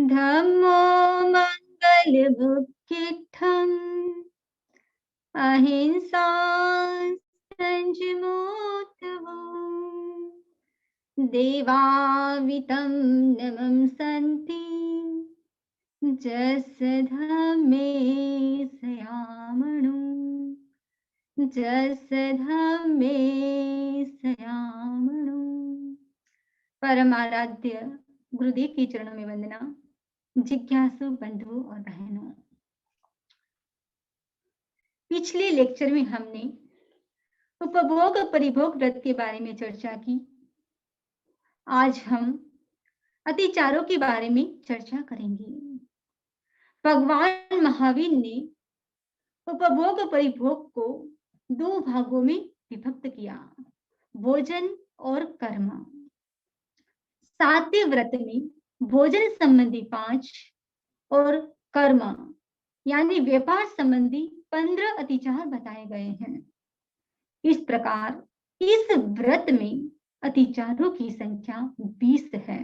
धम्मो मंगलमुख्यम अहिंसा संयमोत्तमो देवावितं नमं सन्ति जसधम्मे सयामणु जसधम्मे सयामणु। परमाराध्य गुरुदेव के चरणों में वंदना। जिज्ञासु बंधु और बहनों, पिछले लेक्चर में हमने उपभोग परिभोग व्रत के बारे में चर्चा की। आज हम अतिचारों के बारे में चर्चा करेंगे। भगवान महावीर ने उपभोग परिभोग को दो भागों में विभक्त किया, भोजन और कर्म। सातवें व्रत में भोजन संबंधी 5 और कर्म यानी व्यापार संबंधी 15 अतिचार बताए गए हैं। इस प्रकार इस व्रत में अतिचारों की संख्या 20 है।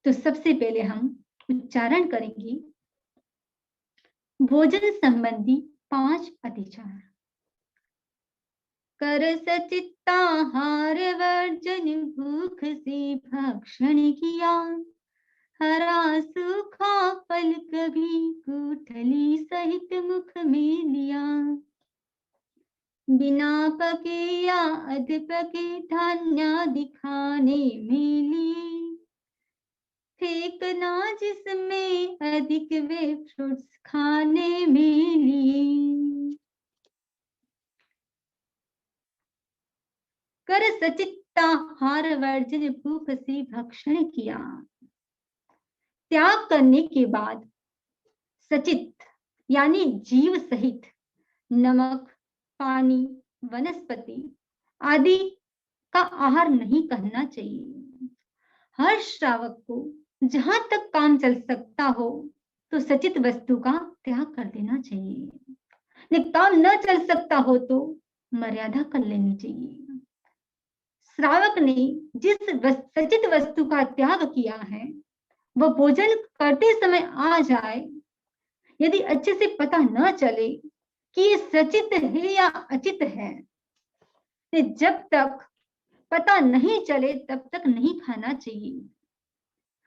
तो सबसे पहले हम उच्चारण करेंगे भोजन संबंधी 5 अतिचार। कर सचित्ताहार वर्जन, भूख से भक्षण किया, हरा सूखा फल कभी गुठली सहित मुख में लिया, बिना पके या अध पके धान्य दिखाने में लिए, फेंकना जिसमें अधिक वे फ्रूट्स खाने में लिए। कर सचित्ताहार वर्जन, भूख से भक्षण किया। त्याग करने के बाद सचित यानी जीव सहित नमक, पानी, वनस्पति आदि का आहार नहीं करना चाहिए। हर श्रावक को जहां तक काम चल सकता हो तो सचित वस्तु का त्याग कर देना चाहिए। यदि काम न चल सकता हो तो मर्यादा कर लेनी चाहिए। श्रावक ने जिस सचित वस्तु का त्याग किया है वह भोजन करते समय आ जाए, यदि अच्छे से पता न चले कि ये सचित है या अचित है, तो जब तक पता नहीं चले तब तक नहीं खाना चाहिए,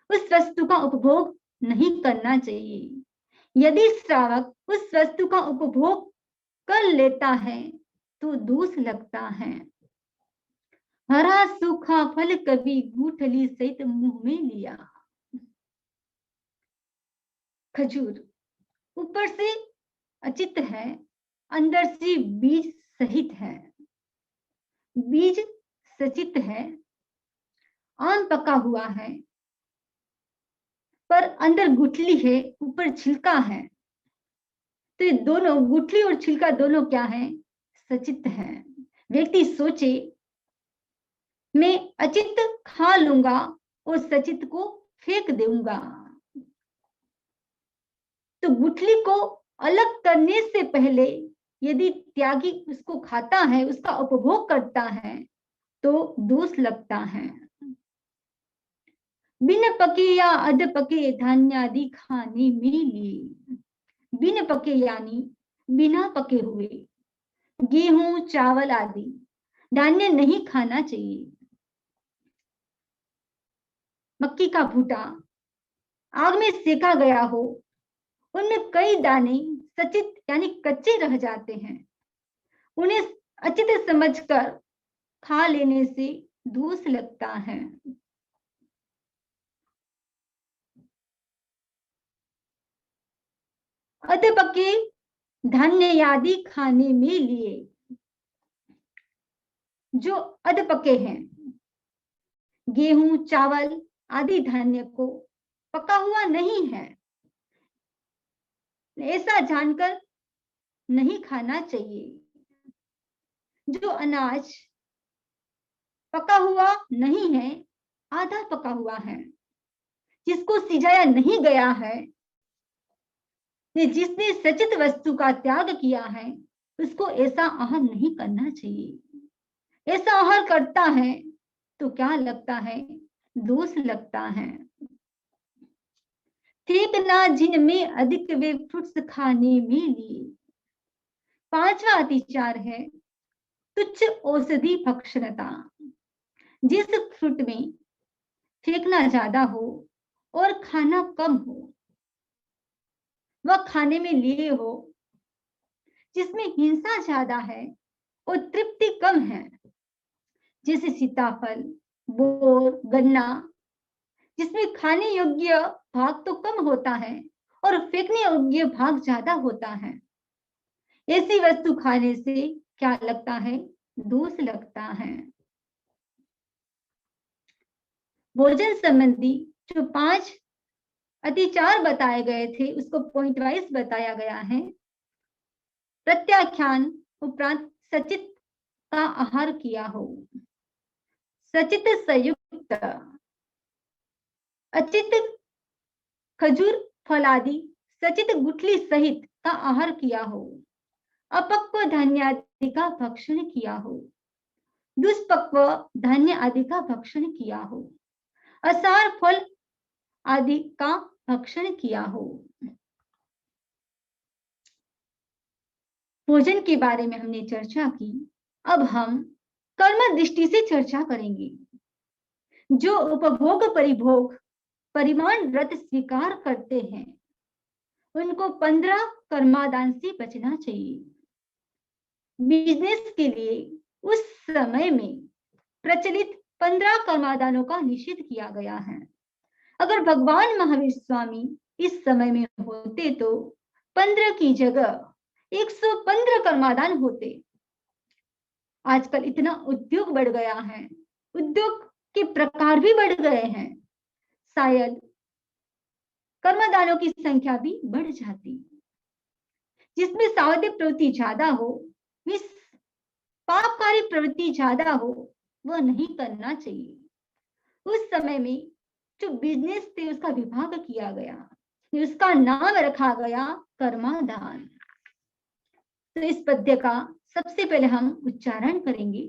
उस वस्तु का उपभोग नहीं करना चाहिए। यदि श्रावक उस वस्तु का उपभोग कर लेता है तो दोष लगता है। हरा सूखा फल कभी गुठली सहित मुंह में लिया। खजूर ऊपर से अचित है, अंदर से बीज सहित है। बीज सचित है। आम पका हुआ है पर अंदर गुठली है, ऊपर छिलका है, तो ये दोनों गुठली और छिलका दोनों क्या है? सचित है। व्यक्ति सोचे मैं अचित खा लूंगा और सचित को फेंक दूंगा, तो गुठली को अलग करने से पहले यदि त्यागी उसको खाता है, उसका उपभोग करता है तो दोष लगता है। बिन पके या अध पके धान्य आदि खाने में लिए। बिन पके यानी बिना पके हुए गेहूं, चावल आदि धान्य नहीं खाना चाहिए। मक्की का भूटा आग में सेका गया हो, उनमें कई दाने सचित यानी कच्चे रह जाते हैं, उन्हें अचित समझकर खा लेने से दोष लगता है। अधपके धान्य आदि खाने में लिए। जो अधपके हैं, गेहूं, चावल आदि धान्य को पका हुआ नहीं है, ऐसा जानकर नहीं खाना चाहिए। जो अनाज पका हुआ नहीं है, आधा पका हुआ है, जिसको सिजाया नहीं गया है, जिसने सचित वस्तु का त्याग किया है, उसको ऐसा आहार नहीं करना चाहिए। ऐसा आहार करता है तो क्या लगता है दोष लगता है। फेंकना जिनमें अधिक वे फ्रूट्स खाने में लिए। पांचवा अतिचार है तुच्छ औषधि भक्षणता। जिस फ्रूट में फेंकना ज्यादा हो और खाना कम हो, वह खाने में लिए हो। जिसमें हिंसा ज्यादा है और तृप्ति कम है, जैसे सीताफल, बोर, गन्ना, जिसमें खाने योग्य भाग तो कम होता है और फेंकने योग्य भाग ज्यादा होता है। ऐसी वस्तु खाने से क्या लगता है? दोष लगता है। भोजन संबंधी जो 5 अतिचार बताए गए थे, उसको पॉइंट वाइज बताया गया है। प्रत्याख्यान उपरांत सचित का आहार किया हो। सचित संयुक्त, अचित खजूर फलादि, सचित गुठली सहित का आहार किया हो। अपक्व धान्य आदि का भक्षण किया हो। दुष्पक्व धान्य आदि का भक्षण किया हो। असार फल आदि का भक्षण किया हो। भोजन के बारे में हमने चर्चा की। अब हम कर्म दृष्टि से चर्चा करेंगे। जो उपभोग परिभोग परिमाण व्रत स्वीकार करते हैं, उनको 15 कर्मादान से बचना चाहिए। बिजनेस के लिए उस समय में प्रचलित 15 कर्मादानों का निषेध किया गया है। अगर भगवान महावीर स्वामी इस समय में होते तो 15 की जगह 115 कर्मादान होते। आजकल इतना उद्योग बढ़ गया है, उद्योग के प्रकार भी बढ़ गए हैं, शायद कर्मदानों की संख्या भी बढ़ जाती। जिसमें सावध्य प्रवृत्ति ज्यादा हो, पापकारी प्रवृत्ति ज्यादा हो, वह नहीं करना चाहिए। उस समय में जो बिजनेस थे उसका विभाग किया गया, उसका नाम रखा गया कर्मादान। तो इस पद्य का सबसे पहले हम उच्चारण करेंगे।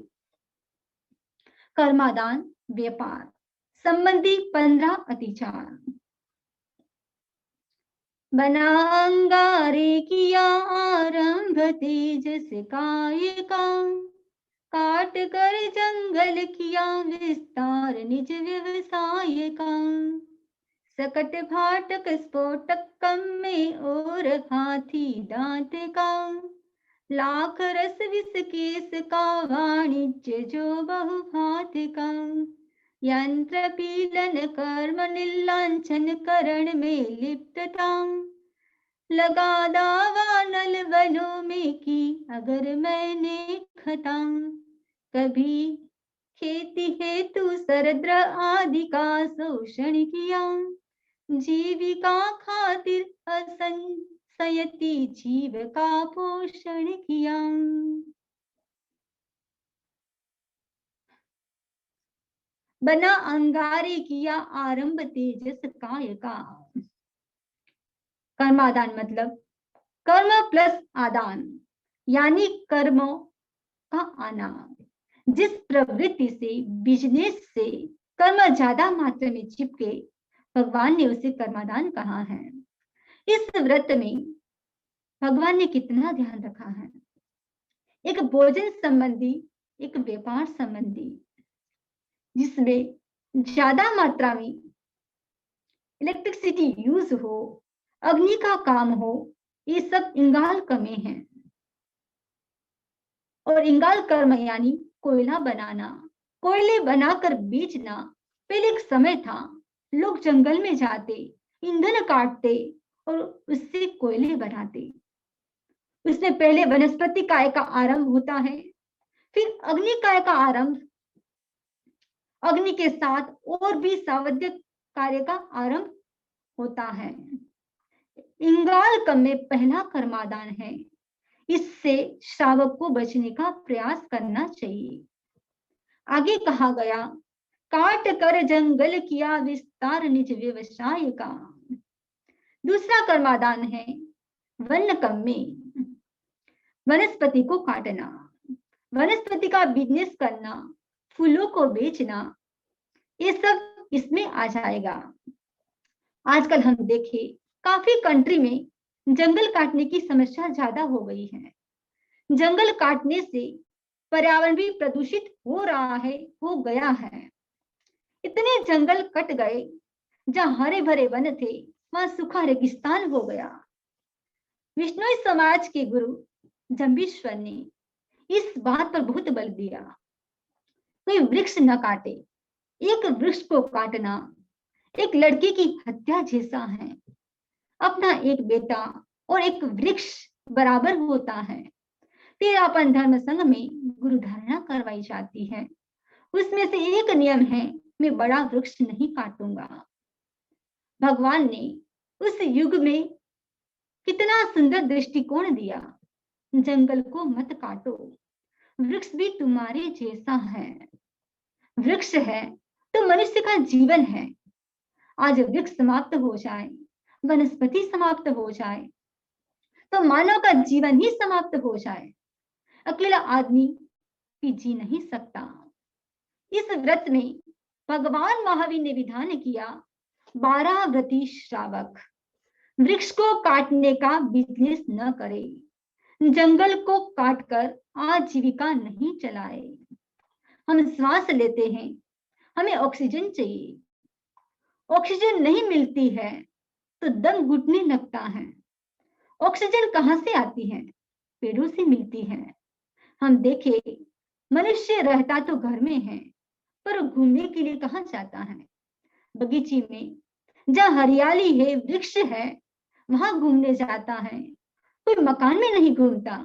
कर्मादान व्यापार संबंधी 15 अतिचार। बना अंगारे किया आरंभ तेजस काय का, काट कर जंगल किया विस्तार निज व्यवसाय का। सकट फाटक स्फोटक कम में और हाथी दांत का, लाख रस विष केस का वाणिज्य जो बहुभात का। यंत्र पीलन कर्म निर्लांछन करण में लिप्तता, लगा दावा नल बलों में की अगर मैंने खता। कभी खेती हेतु सरद्र आदि का शोषण किया, जीविका खातिर असंशयति जीव का पोषण किया। बना अंगारे किया आरंभ तेजस काय का। कर्मादान मतलब कर्म प्लस आदान, यानी कर्मों का आना। जिस प्रवृत्ति से, बिजनेस से कर्म ज्यादा मात्रा में चिपके, भगवान ने उसे कर्मादान कहा है। इस व्रत में भगवान ने कितना ध्यान रखा है। एक भोजन संबंधी, एक व्यापार संबंधी, जिसमें ज्यादा मात्रा में इलेक्ट्रिसिटी यूज हो, अग्नि का काम हो, ये सब इंगाल कर्म हैं। और इंगाल कर्म यानी कोयला बनाना, कोयले बनाकर बेचना। पहले एक समय था, लोग जंगल में जाते, ईंधन काटते और उससे कोयले बनाते। उसमें पहले वनस्पति काय का आरंभ होता है, फिर अग्नि काय का आरंभ, अग्नि के साथ और भी सावध्य कार्य का आरंभ होता है। इंगाल कर्म में पहला कर्मादान है। इससे श्रावक को बचने का प्रयास करना चाहिए। आगे कहा गया, काट कर जंगल किया विस्तार निज व्यवसाय का। दूसरा कर्मादान है वन कर्म में वनस्पति को काटना, वनस्पति का बिजनेस करना, फूलों को बेचना, ये सब इसमें आ जाएगा। आजकल हम देखें काफी कंट्री में जंगल काटने की समस्या ज्यादा हो गई है। जंगल काटने से पर्यावरण भी प्रदूषित हो रहा है, हो गया है। इतने जंगल कट गए, जहां हरे भरे वन थे वहां सूखा रेगिस्तान हो गया। विष्णु समाज के गुरु जम्बीश्वर ने इस बात पर बहुत बल दिया, कोई वृक्ष न काटे। एक वृक्ष को काटना एक लड़की की हत्या जैसा है। अपना एक बेटा और एक वृक्ष बराबर होता है। तेरापन धर्म संघ में गुरु धारणा करवाई जाती है। उसमें से एक नियम है, मैं बड़ा वृक्ष नहीं काटूंगा। भगवान ने उस युग में कितना सुंदर दृष्टिकोण दिया। जंगल को मत काटो, वृक्ष भी तुम्हारे जैसा है। वृक्ष है तो मनुष्य का जीवन है। आज वृक्ष समाप्त हो जाए, वनस्पति समाप्त हो जाए, तो मानव का जीवन ही समाप्त हो जाए। अकेला आदमी भी जी नहीं सकता। इस व्रत में भगवान महावीर ने विधान किया, 12 व्रती श्रावक वृक्ष को काटने का बिजनेस न करे, जंगल को काटकर आजीविका नहीं चलाए। हम श्वास लेते हैं, हमें ऑक्सीजन चाहिए। ऑक्सीजन नहीं मिलती है तो दम घुटने लगता है। ऑक्सीजन कहां से आती है? पेड़ों से मिलती है। हम देखें, मनुष्य रहता तो घर में है, पर घूमने के लिए कहां जाता है? बगीचे में, जहां हरियाली है, वृक्ष है, वहां घूमने जाता है। कोई मकान में नहीं घूमता।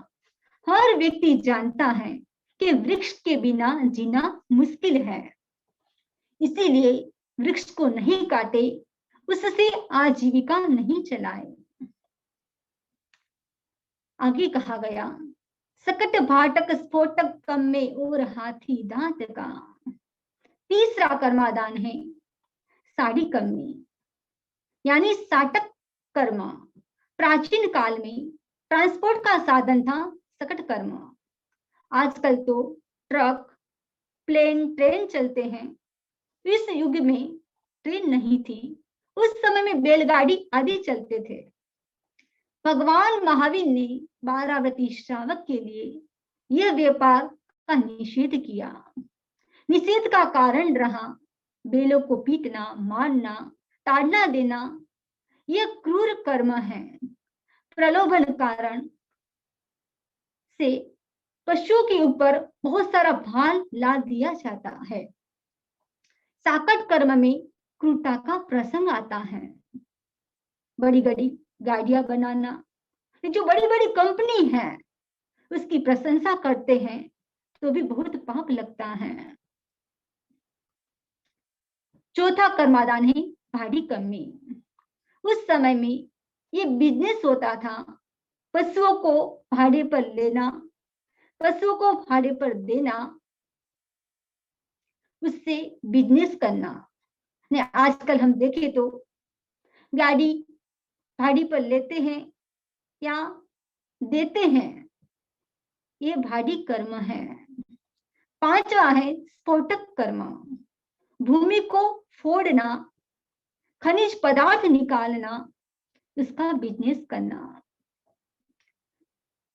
हर व्यक्ति जानता है कि वृक्ष के बिना जीना मुश्किल है। इसीलिए वृक्ष को नहीं काटे, उससे आजीविका नहीं चलाए। आगे कहा गया, सकट भाटक स्फोटक कम में और हाथी दांत का। तीसरा कर्मादान है साड़ी कम में, यानी साटक कर्म। प्राचीन काल में ट्रांसपोर्ट का साधन था सकट कर्म। आजकल तो ट्रक, प्लेन, ट्रेन चलते हैं। इस युग में ट्रेन नहीं थी। उस समय में बैलगाड़ी आदि चलते थे। भगवान महावीर ने 12 व्रती श्रावक के लिए यह व्यापार का निषेध किया। निषेध का कारण रहा बैलों को पीटना, मारना, ताड़ना देना। यह क्रूर कर्म है। प्रलोभन कारण से पशुओं के ऊपर बहुत सारा भार लाद दिया जाता है। साकट कर्म में क्रूरता का प्रसंग आता है। बड़ी बड़ी गाड़ियां बनाना, जो बड़ी बड़ी कंपनी है उसकी प्रशंसा करते हैं तो भी बहुत पाप लगता है। चौथा कर्मादान है भाड़ी कमी। उस समय में ये बिजनेस होता था, पशुओं को भाड़े पर लेना, पशुओं को भाड़े पर देना, उससे बिजनेस करना। आजकल हम देखें तो गाड़ी भाड़ी पर लेते हैं या देते हैं, ये भाड़ी कर्म है। पांचवा है स्फोटक कर्म। भूमि को फोड़ना, खनिज पदार्थ निकालना, उसका बिजनेस करना।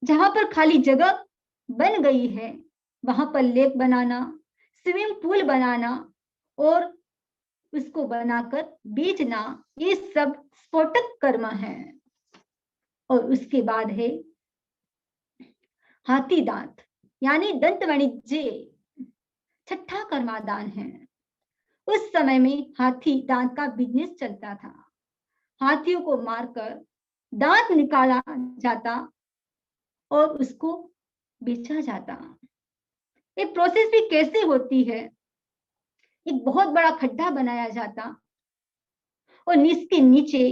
जहां पर खाली जगह बन गई है वहां पर लेक बनाना, स्विमिंग पूल बनाना और उसको बनाकर बेचना, ये सब स्फोटक कर्म है। और उसके बाद है हाथी दांत, यानी दंत वाणिज्य। छठा कर्मादान है। उस समय में हाथी दांत का बिजनेस चलता था। हाथियों को मारकर दांत निकाला जाता और उसको बेचा जाता। ये प्रोसेस भी कैसे होती है? एक बहुत बड़ा खड्डा बनाया जाता और इसके नीचे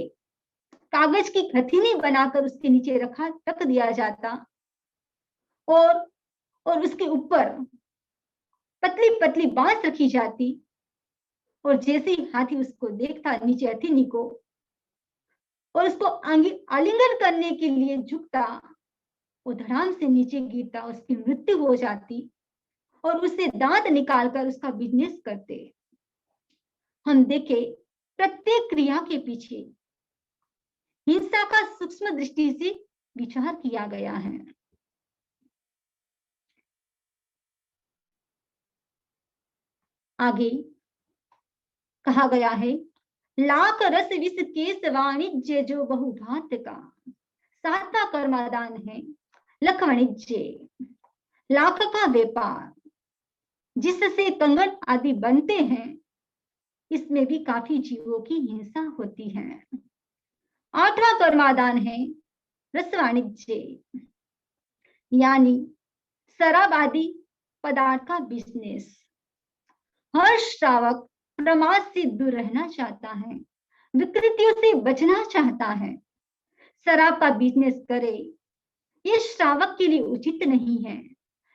कागज की हथेली बनाकर उसके नीचे रख दिया जाता और उसके ऊपर पतली पतली बांस रखी जाती और जैसे ही हाथी उसको देखता नीचे हथेली को और उसको आलिंगन करने के लिए झुकता, वो धड़ाम से नीचे गिरता, उसकी मृत्यु हो जाती और उससे दांत निकालकर उसका बिजनेस करते। हम देखे प्रत्येक क्रिया के पीछे हिंसा का सूक्ष्म दृष्टि से विचार किया गया है। आगे कहा गया है, लाख रस विष केस वाणिज्य जो बहुभात का, सातवां कर्मादान है लख वाणिज्य, लाख का व्यापार जिससे कंगन आदि बनते हैं, इसमें भी काफी जीवों की हिंसा होती है। आठवां कर्मादान है रस वाणिज्य, यानी शराब आदि पदार्थ का बिजनेस। हर श्रावक प्रमाद से दूर रहना चाहता है, विकृतियों से बचना चाहता है। शराब का बिजनेस करे ये श्रावक के लिए उचित नहीं है।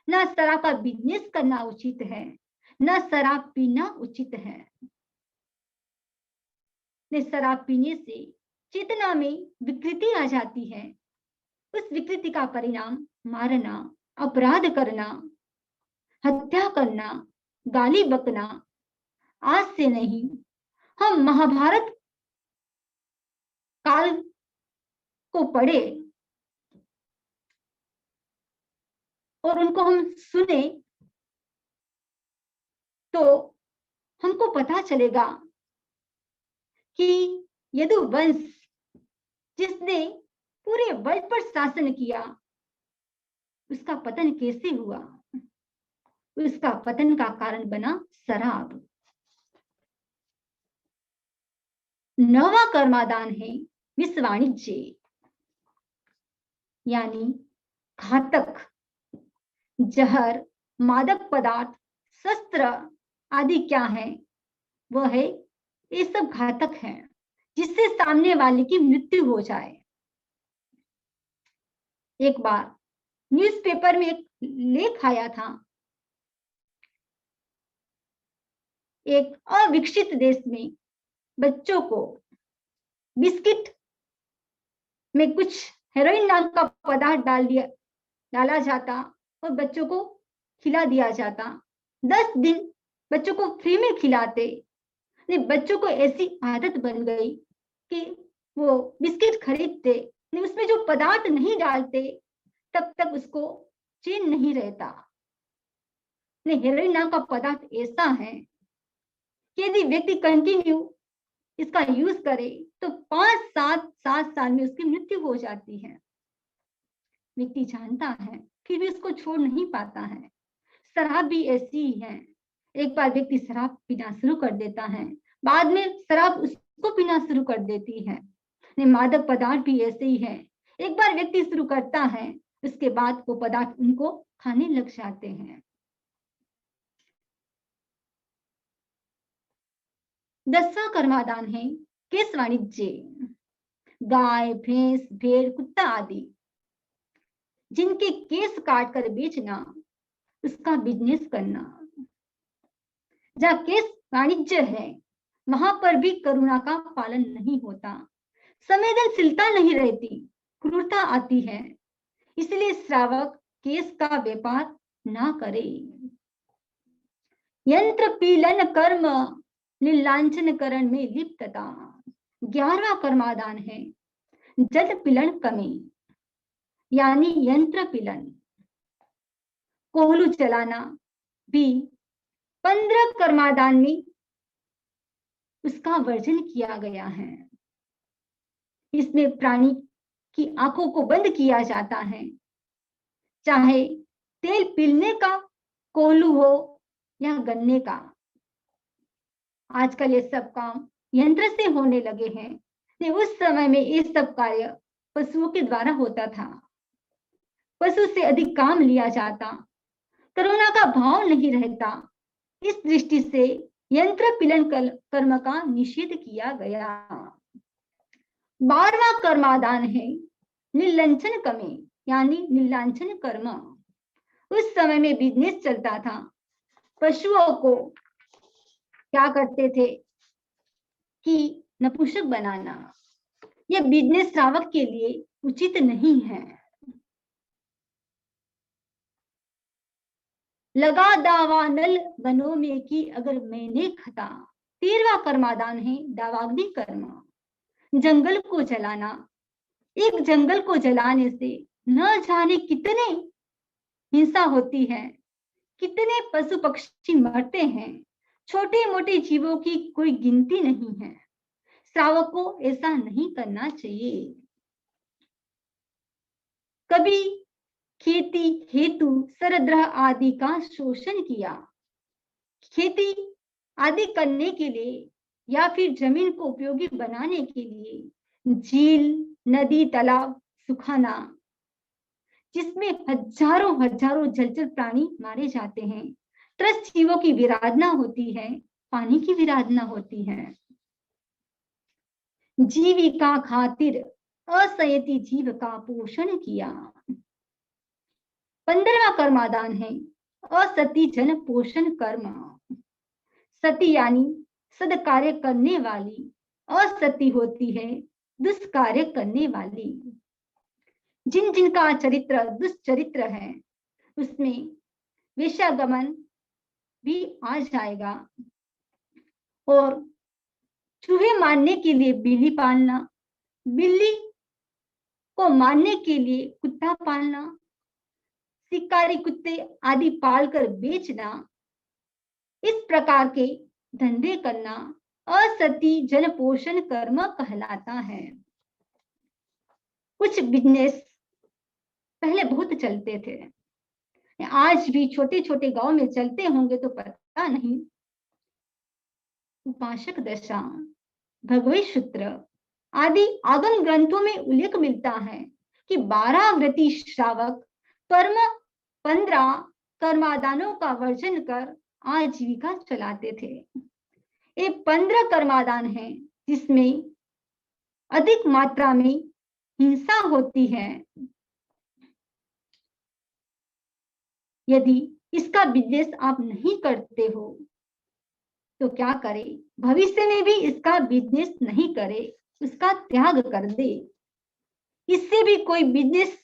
ना शराब का बिजनेस करना उचित है, ना शराब पीना उचित है। शराब पीने से चेतना में विकृति आ जाती है। उस विकृति का परिणाम मारना, अपराध करना, हत्या करना, गाली बकना। आज से नहीं, हम महाभारत काल को पढ़े और उनको हम सुने तो हमको पता चलेगा कि यदुवंश जिसने पूरे वर्ल्ड पर शासन किया, उसका पतन कैसे हुआ। उसका पतन का कारण बना शराब। नौवां कर्मादान है विष वाणिज्य, यानी घातक जहर, मादक पदार्थ, शस्त्र आदि क्या है, वह है ये सब घातक है जिससे सामने वाले की मृत्यु हो जाए। एक बार न्यूज़पेपर में एक लेख आया था, एक अविकसित देश में बच्चों को बिस्किट में कुछ हेरोइन नाम का पदार्थ डाला जाता और बच्चों को खिला दिया जाता। 10 दिन बच्चों को फ्री में खिलाते। बच्चों को ऐसी आदत बन गई कि वो बिस्किट खरीदते, उसमें जो पदार्थ नहीं डालते तब तक उसको चैन नहीं रहता। हेरोइन नाम का पदार्थ ऐसा है कि यदि व्यक्ति कंटिन्यू इसका यूज करे तो 5-7 साल में उसकी मृत्यु हो जाती है। व्यक्ति जानता है फिर भी उसको छोड़ नहीं पाता है। शराब भी ऐसी ही है। एक बार व्यक्ति शराब पीना शुरू कर देता है, बाद में शराब उसको पीना शुरू कर देती है। मादक पदार्थ भी ऐसे ही है। एक बार व्यक्ति शुरू करता है, उसके बाद वो पदार्थ उनको खाने लग जाते हैं। 10वां कर्मादान है केस वाणिज्य, गाय, भैंस, भेड़, कुत्ता आदि जिनके केस काट कर बेचना, उसका बिजनेस करना। जहाँ केस वाणिज्य है वहां पर भी करुणा का पालन नहीं होता, संवेदनशीलता नहीं रहती, क्रूरता आती है। इसलिए श्रावक केस का व्यापार ना करे। यंत्र पीलन कर्म नीलांचन करण में लिप्तता। 11वां कर्मादान है जल पिलन कमी, यानी यंत्र पिलन, कोहलू चलाना भी 15 कर्मादान में उसका वर्जन किया गया है। इसमें प्राणी की आंखों को बंद किया जाता है, चाहे तेल पीलने का कोहलू हो या गन्ने का। आजकल ये सब काम यंत्र से होने लगे हैं। उस समय में ये सब कार्य पशुओं के द्वारा होता था। पशु से अधिक काम लिया जाता, करुणा का भाव नहीं रहता। इस दृष्टि से यंत्र पिलन कर्म का निषेध किया गया। 12वां कर्मादान है निर्लंचन कमी, यानी निर्लांछन कर्म। उस समय में बिजनेस चलता था। पशुओं को क्या करते थे कि नपुंसक बनाना। यह बिजनेस श्रावक के लिए उचित नहीं है। लगा दावा नल वनों में कि अगर मैंने खता, 13वां कर्मादान है दावाग्नि कर्म, जंगल को जलाना। एक जंगल को जलाने से न जाने कितने हिंसा होती है, कितने पशु पक्षी मरते हैं, छोटे मोटे जीवों की कोई गिनती नहीं है। श्रावक को ऐसा नहीं करना चाहिए। कभी खेती हेतु सरद्रह आदि का शोषण किया, खेती आदि करने के लिए या फिर जमीन को उपयोगी बनाने के लिए झील, नदी, तालाब सुखाना, जिसमें हजारों हजारों जलचर प्राणी मारे जाते हैं, त्रस्त जीवों की विराधना होती है, पानी की विराधना होती है। जीविका खातिर असंयती जीव का पोषण किया। 15वां कर्मादान है असती जन पोषण कर्म। सती यानी सद कार्य करने वाली, असती होती है दुष्कार्य करने वाली। जिन जिनका चरित्र दुष्चरित्र है उसमें वेश्यागमन भी आ जाएगा। और चूहे मारने के लिए बिल्ली पालना, बिल्ली को मारने के लिए कुत्ता पालना, शिकारी कुत्ते आदि पालकर बेचना, इस प्रकार के धंधे करना असती जन पोषण कर्म कहलाता है। कुछ बिजनेस पहले बहुत चलते थे, आज भी छोटे छोटे गांव में चलते होंगे तो पता नहीं। उपासक दशा, भगवत सूत्र आदि आगम ग्रंथों में उल्लेख मिलता है कि 12 व्रती श्रावक कर्म 15 कर्मादानों का वर्जन कर आजीविका चलाते थे। ये 15 कर्मादान हैं जिसमें अधिक मात्रा में हिंसा होती है। यदि इसका बिजनेस आप नहीं करते हो तो क्या करे, भविष्य में भी इसका बिजनेस नहीं करे, उसका त्याग कर दे। इससे भी कोई बिजनेस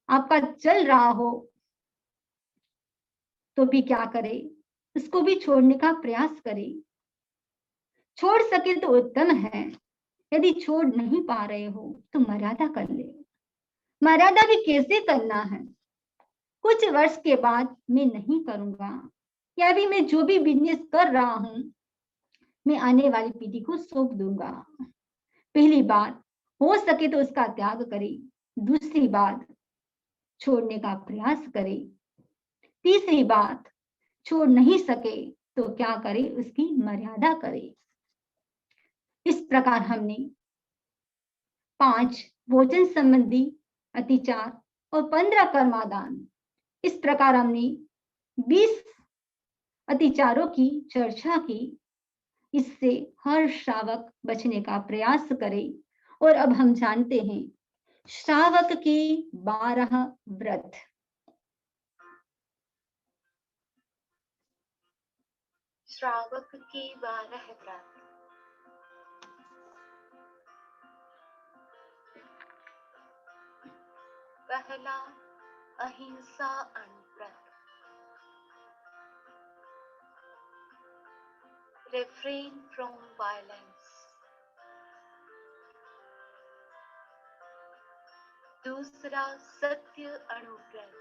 आपका चल रहा हो तो भी क्या करे, उसको भी छोड़ने का प्रयास करे। छोड़ सके तो उत्तम है, यदि छोड़ नहीं पा रहे हो तो मर्यादा कर ले। मर्यादा भी कैसे करना है, कुछ वर्ष के बाद मैं नहीं करूंगा, या भी मैं जो भी बिजनेस कर रहा हूं मैं आने वाली पीढ़ी को सौंप दूंगा। पहली बात, हो सके तो उसका त्याग करे। दूसरी बात, छोड़ने का प्रयास करे। तीसरी बात, छोड़ नहीं सके तो क्या करे, उसकी मर्यादा करे। इस प्रकार हमने 5 भोजन संबंधी अतिचार और 15 कर्मादान, इस प्रकार हमने 20 अतिचारों की चर्चा की। इससे हर श्रावक बचने का प्रयास करे। और अब हम जानते हैं श्रावक के 12 व्रत। श्रावक के 12 व्रत। पहला, अहिंसा अनुव्रत। Refrain from violence. दूसरा, सत्य Anuvrat.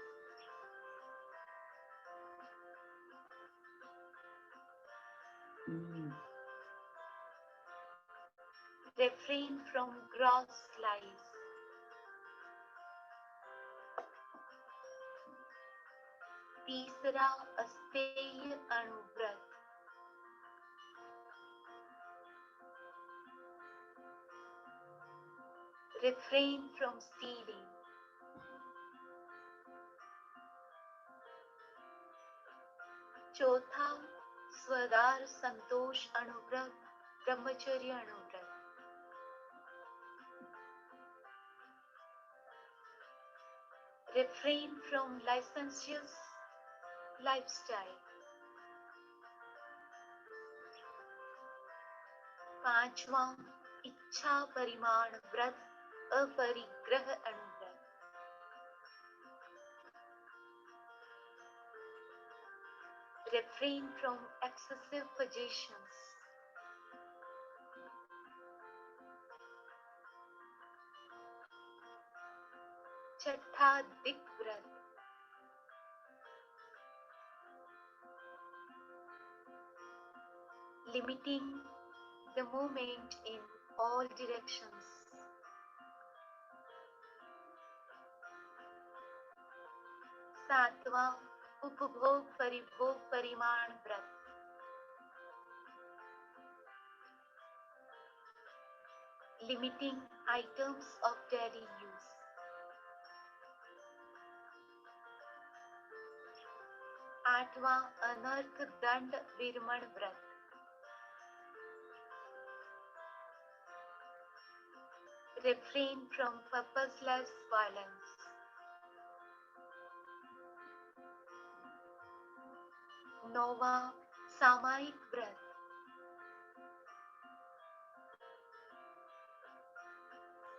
Refrain from gross lies. तीसरा, अस्तेय अनुव्रत। Refrain from stealing. चौथा, स्वदार संतोष अनुव्रत, ब्रह्मचर्य Anuvrat. Refrain from licentious lifestyle. पांचवा, इच्छा परिमाण व्रत, अपरिग्रह Anuvrat. Refrain refrain from excessive positions. छठा दिक व्रत, limiting the movement in all directions. सातवां उपभोग परिभोग परिमाण व्रत, limiting items of daily use. आठवां अनर्थ दंड विरमण व्रत, refrain from purposeless violence. नौवां सामायिक व्रत,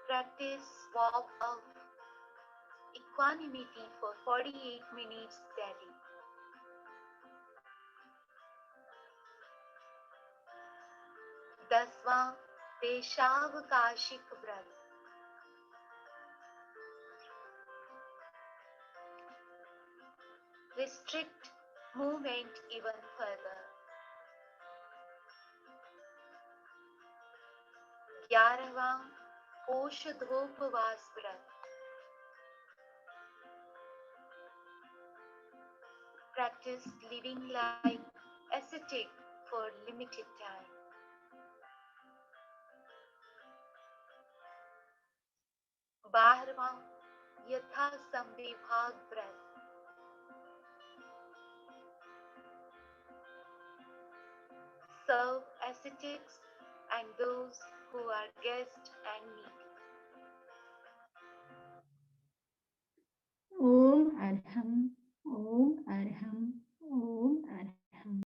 practice vow of equanimity for 48 minutes daily. दसवां देशावकाशिक व्रत, restrict movement even further. 11वां औषधोपवास व्रत, practice living like ascetic for limited time. 12वां यथा संविभाग व्रत, serve ascetics and those who are guests and needy. Om Arham